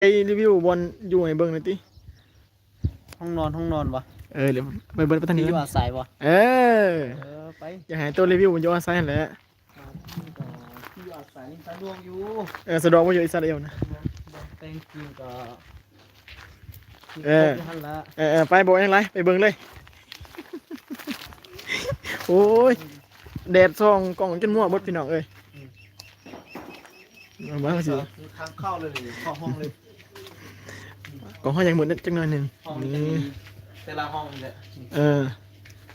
ไอรีวิวบอลอยู่ในเบิ้งหน่อยติห้องนอนวะเดี๋ยวไปเบิ้งไปทางนี้ที่อยู่ก่อนอาศัยวะเออไปอย่าให้ตัวรีวิวมันอยู่อาศัยนั่นแหละที่อยู่อาศัยนี่สะดวกอยู่สะดวกว่าอยู่อิสราเอลนะ แต่งกินก็ เออ หันละไปบอกยังไรไปเบิ้งเลยโอ้ยแดดส่องกล่องจนมั่วเบดพี่น้องเอ้ยมาสิ ทางเข้าเลยเข้าห้องเลย กล่องห้องยังหมดนิดจังหน่อยหนึ่ง ห้องนี้ นี่ แต่ละห้องเลย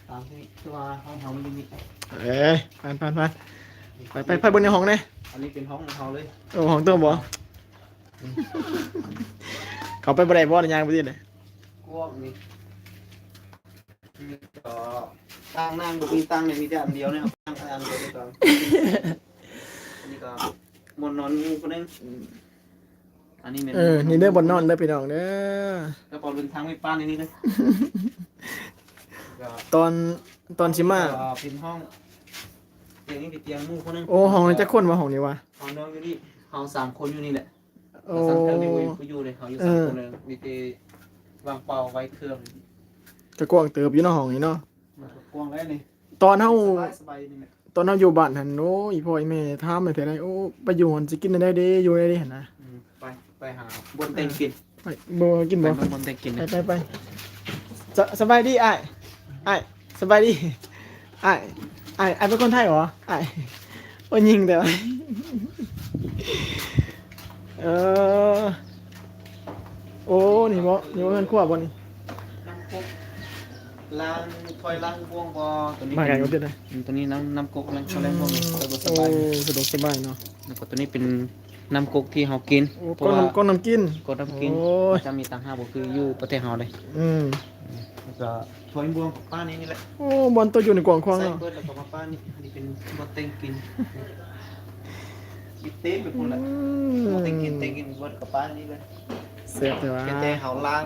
ตามที่คือว่าห้องเขามันมี ผ่านไปบนในห้องเนี่ย อันนี้เป็นห้องของเขาเลย โอ้ห้องตัวบ่เขาไปบ่ได้บ่ได้ยางไปที่ไหน พวกนี้ก็ตั้งนั่งบุมีตั้งเนี่ยมีแต่อันเดียวเนี่ยตั้งอันเดียวไปก่อนอันนี้ก็บนนอนงูคนนึงอันนี้เป็นนี่เด้อบนนอนเด้อพี่น้องเด้อ แล้วพอเป็นทางไม่ป้านในนี้เลย ตอนชิมาเป็นห้องเตียงนี้เป็นเตียงมู่คนนึง โอ้ห้องนี้จะคนมาห้องนี้วะ ห้องน้องอยู่นี่ห้อง3 คนอยู่นี่แหละ โอ้ สามเท่านี้กูอยู่เลยเขาอยู่3 คนเลยมีแต่วางเป่าไว้เครื่อง กระกวางเติบอยู่ในห้องนี้เนาะ กว้างแล้วนี่ ตอนเฮา สบายนี่แหละ อยู่บ้านหันโอ้อีพ่ออีแม่ถามไปแต่ไรโอ้ไปอยู่หันสิกินได้เด้อยู่ได้เด้หั่นนะ ไปหาบนเต็งกิน ไปบ่กินบ่ บนเต็งกิน ไปสบายดีอ้ายสบายดีอ้ายเป็นคนไทยเหรออ้ายโอ้ยิงแต่ว่าโอ้นี่บ่นี่บ่เงินครัวบ่นี่ น้ำกกล้างถ้วยล้างบ้วงบ่ตัวนี้ มาไกลกว่าเด้อ ตัวนี้น้ำกกล้างถ้วยล้างบ้วงส โอ้ บาย สะดวกสบายเนาะ แล้วก็ตัวนี้เป็นน้ำกกที่เฮากิน ก้อนน้ำกิน กดน้ำกิน โอ้ย จะมีต่างหากบ่คืออยู่ประเทศเฮาเลย แล้วก็ถ้วยบ้วงป้านี่แหละ โอ้บอลตัวอยู่ในกล่องควาง ใส่ เนาะ เบิดแล้วก็มาป้านี่อันนี้เป็นบ่เต็งกินมีเต็มไปหมดเลยบ่เต็งกินเบิดกับป้านี่เลย เสียบแต่ว่า แต่เฮาล้าง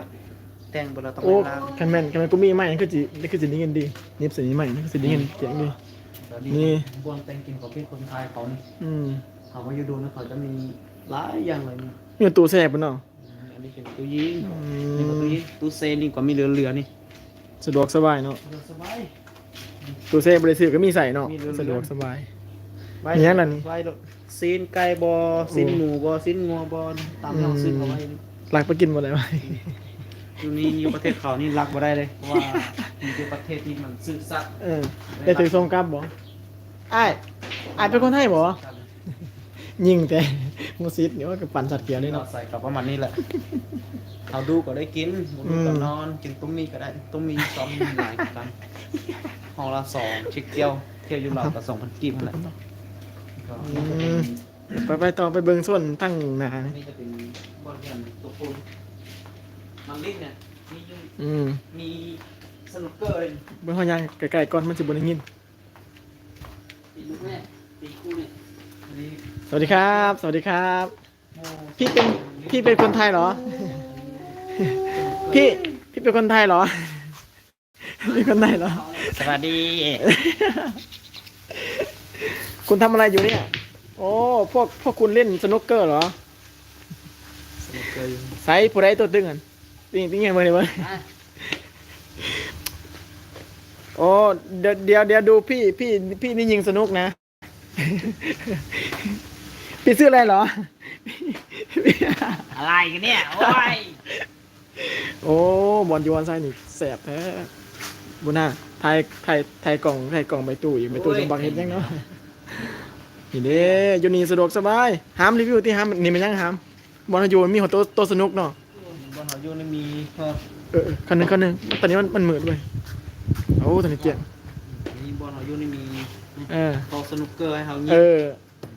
แต่งบ่เราต้อง โอ้ ล้าง คันแม่นกูมีใหม่นี่คือสิได้เงินดีนิบสิใหม่นี่คือสิได้เงินเจ๋งดี นี่ บวงแต่งกินของพี่คนไทยเขานี่ อืม เขามาอยู่ดูนะเขาจะมีหลายอย่างเลยนี่ นี่ตู้แซ่บปะเนาะ อันนี้เป็นตู้ยีน อื นี่ก็ ม ตู้ยีนตู้เซนนี่ก็มีเรือนี่ สะดวกสบายเนาะ สบาย ตู้แซ่บบ่ได้ซื้อก็มีใส่เนาะ มีเรือ สะดวกสบาย ไว้ มีอย่างนั้นนี่ ไว้รถซีนไก่บอซีนหมูบอซีนงัวบอตามที่เราซื้อเขาไว้นี่ หลักไปกินบ่ได้ไว้ อยู่นี่อยู่ประเทศเขานี่รักบ่ได้เลยเพราะว่ามันเป็นประเทศที่มันซื่อสัตย์ ได้ถือทรงกลับบ่อ้ายเป็นคนไทยบ่ยิงแต่มูซิดนี่ว่ากับปั่นสัตว์เกียร์นี่ เรา เนาะ ใส่กับประมาณนี้แหละเอาดูก็ได้กินบ่ดูก็นอนกินตุ้มมีก็ได้ตุ้มมีซ้อมหลายกันห้องละ2ชิคเที่ยวอยู่เราก็2,000กีบนั่นแหละ ไปต่อไปเบิ่งส่วนตั้งหนา นี่จะเป็นบอลเรียนตัวคุณมันลิ้นเนี่ยมีอยู่ มีสนุกเกอร์เลย เบิ่งเฮาย่างไกลๆก่อนมันสิบ่ได้ยิน ตีลูกแม่ตีคู่เนี่ยอันนี้ สวัสดีครับ โอ้ พี่เป็นคนไทยเหรอ พี่เป็นคนไทยเหรอเป็นคนไทยเหรอ สวัสดี คุณทำอะไรอยู่เนี่ย โอ้พวกคุณเล่นสนุกเกอร์เหรอ สนุกเกอร์อยู่ ไซส์ผู้ใดตัวตึงกันติ้งไงเบอร์เลยเบอร์โอ้เดี๋ยวดูพี่นี่ยิงสนุกนะ พี่ซื้ออะไรเหรอ อะไรกันเนี่ยโอ้ย โอ้บอลยูวันไซนี่แสบแท้บุน่าไทยกล่องใบตู้อีกใบตู้สมบังเห็นยังเนาะนี่เด้ยูนี่สะดวกสบายห้ามรีวิวที่ห้ามนี่มันยังห้ามบอลยูมีหัวโตสนุกเนาะ บอลหอยูนี่มี คันหนึ่งตอนนี้มันมืดเว้ยโอ้ตอนนี้เจ็บ มีบอลหอยูนี่มี โต๊ะสนุกเกอร์ให้เขาเงียบ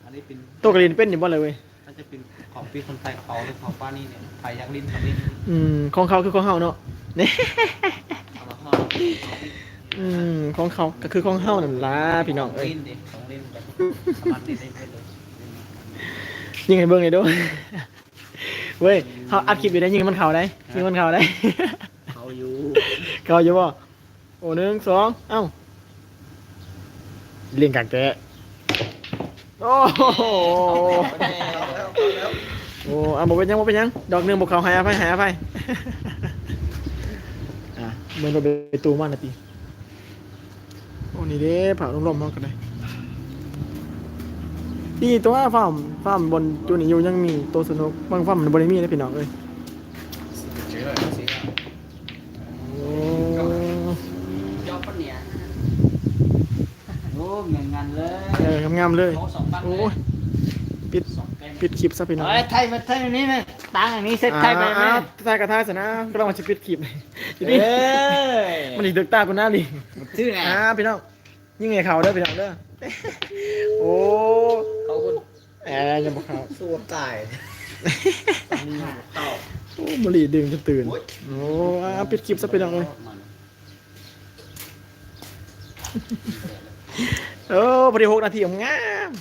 อันนี้เป็น โตกระลินเป็นอยู่บ่เลยเว้ย น่าจะเป็นของพี่คนไทยเขาหรือของป้านี่เนี่ยใครอยากลิ้นทำลิ้น ของเขาคือของเขาเนาะเนี่ย เอามาห่อ ของเขาก็คือของเขานั่นล่ะพี่น้องเอ้ย ลิ้นดิของลิ้นแบบสามารถลิ้นได้เลย ยิงให้เบิ่งเลยด้วยเว้ยเขาอัดคลิปอยู่ได้ยิงมันเข่าได้ยิงมันเข่าได้ เขาอยู่ เข่าอยู่บ่โอ้1 2เอ้าเลี้ยงกักแตะโอ้โห โอ้เอาบ่เป็นหยังบ่เป็นหยังดอกหนึงบ่เข้าให้อภัยให้อภัย อ่ะเหมือนเราไปตูมานาทีโอ้นี่เด้ผ่าลมๆมากันเลยนี่ตัวฟาร์มบนจูนี่อยู่ยังมีตัวสนุกบางฟาร์มมันบ่ได้มีนะพี่น้องเอ้ยโอ้ ยอดปะเนี่ยโอ้เงินงานเลย งามๆเลย โอ้สองปัน โอ้ เลย ปิด สองแป้ง ปิดคลิปซะพี่น้อง เฮ้ยไทยมาไทยอันนี้ไหมตังอันนี้เซ็ตไทยไปไหม ทายกับทายซะนะก็ต้องมาสิปิดคลิปทีนี้ เอ้ย มันอีกตึกตากูหน้าลิง ชื่อไง พี่น้องยิ่งไงเขาเด้อพี่น้องเด้อโอ้ เขาคุณ ยังบ่เขา สู้ตายนี่เต่า โอ้บุหรี่ดึงจนตื่นโอ้ปิดคลิปซะพี่น้องเลยพอดี6 นาทีงาม